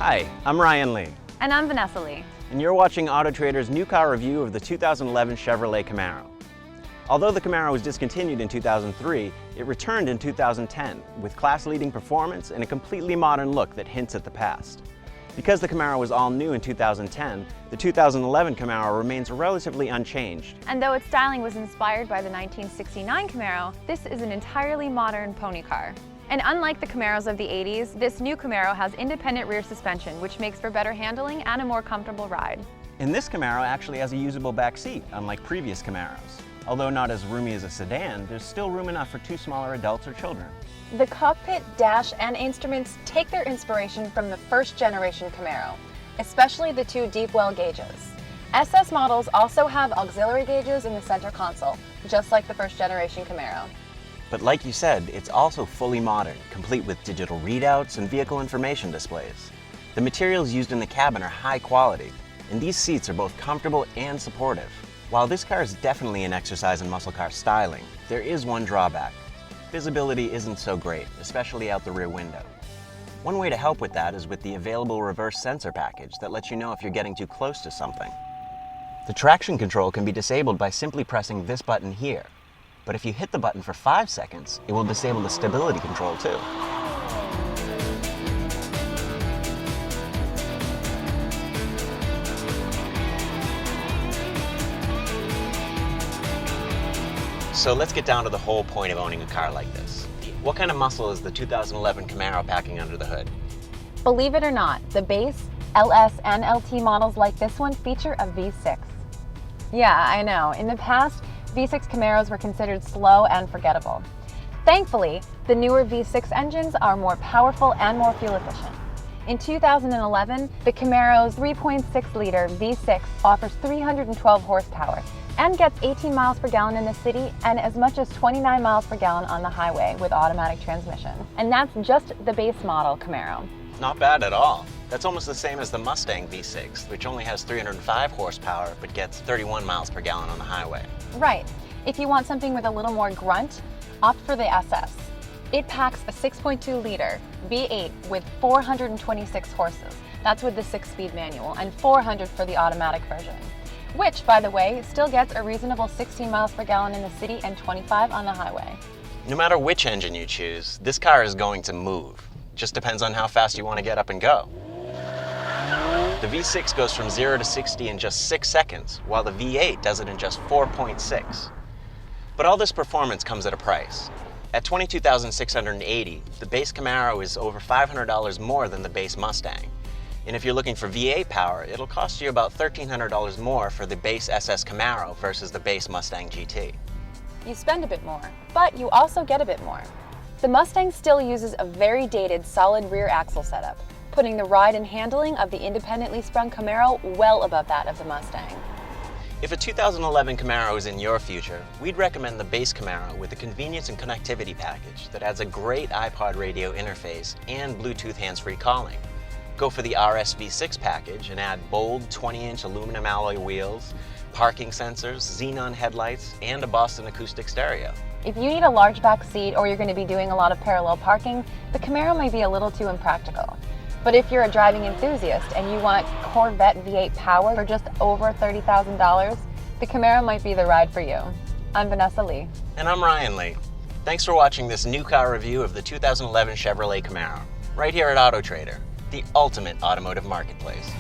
Hi, I'm Ryan Lee. And I'm Vanessa Lee. And you're watching AutoTrader's new car review of the 2011 Chevrolet Camaro. Although the Camaro was discontinued in 2003, it returned in 2010 with class-leading performance and a completely modern look that hints at the past. Because the Camaro was all new in 2010, the 2011 Camaro remains relatively unchanged. And though its styling was inspired by the 1969 Camaro, this is an entirely modern pony car. And unlike the Camaros of the 80s, this new Camaro has independent rear suspension, which makes for better handling and a more comfortable ride. And this Camaro actually has a usable back seat, unlike previous Camaros. Although not as roomy as a sedan, there's still room enough for two smaller adults or children. The cockpit, dash, and instruments take their inspiration from the first-generation Camaro, especially the two deep well gauges. SS models also have auxiliary gauges in the center console, just like the first-generation Camaro. But like you said, it's also fully modern, complete with digital readouts and vehicle information displays. The materials used in the cabin are high quality, and these seats are both comfortable and supportive. While this car is definitely an exercise in muscle car styling, there is one drawback. Visibility isn't so great, especially out the rear window. One way to help with that is with the available reverse sensor package that lets you know if you're getting too close to something. The traction control can be disabled by simply pressing this button here. But if you hit the button for 5 seconds, it will disable the stability control too. So let's get down to the whole point of owning a car like this. What kind of muscle is the 2011 Camaro packing under the hood? Believe it or not, the base, LS, and LT models like this one feature a V6. Yeah, I know. In the past, V6 Camaros were considered slow and forgettable. Thankfully, the newer V6 engines are more powerful and more fuel efficient. In 2011, the Camaro's 3.6-liter V6 offers 312 horsepower and gets 18 miles per gallon in the city and as much as 29 miles per gallon on the highway with automatic transmission. And that's just the base model Camaro. Not bad at all. That's almost the same as the Mustang V6, which only has 305 horsepower but gets 31 miles per gallon on the highway. Right. If you want something with a little more grunt, opt for the SS. It packs a 6.2-liter V8 with 426 horses. That's with the 6-speed manual, and 400 for the automatic version. Which, by the way, still gets a reasonable 16 miles per gallon in the city and 25 on the highway. No matter which engine you choose, this car is going to move. Just depends on how fast you want to get up and go. The V6 goes from 0 to 60 in just 6 seconds, while the V8 does it in just 4.6. But all this performance comes at a price. At $22,680, the base Camaro is over $500 more than the base Mustang. And if you're looking for V8 power, it'll cost you about $1,300 more for the base SS Camaro versus the base Mustang GT. You spend a bit more, but you also get a bit more. The Mustang still uses a very dated solid rear axle setup, putting the ride and handling of the independently sprung Camaro well above that of the Mustang. If a 2011 Camaro is in your future, we'd recommend the base Camaro with the convenience and connectivity package that adds a great iPod radio interface and Bluetooth hands-free calling. Go for the RS-V6 package and add bold 20-inch aluminum alloy wheels, parking sensors, xenon headlights, and a Boston acoustic stereo. If you need a large back seat or you're going to be doing a lot of parallel parking, the Camaro may be a little too impractical. But if you're a driving enthusiast and you want Corvette V8 power for just over $30,000, the Camaro might be the ride for you. I'm Vanessa Lee. And I'm Ryan Lee. Thanks for watching this new car review of the 2011 Chevrolet Camaro, right here at AutoTrader, the ultimate automotive marketplace.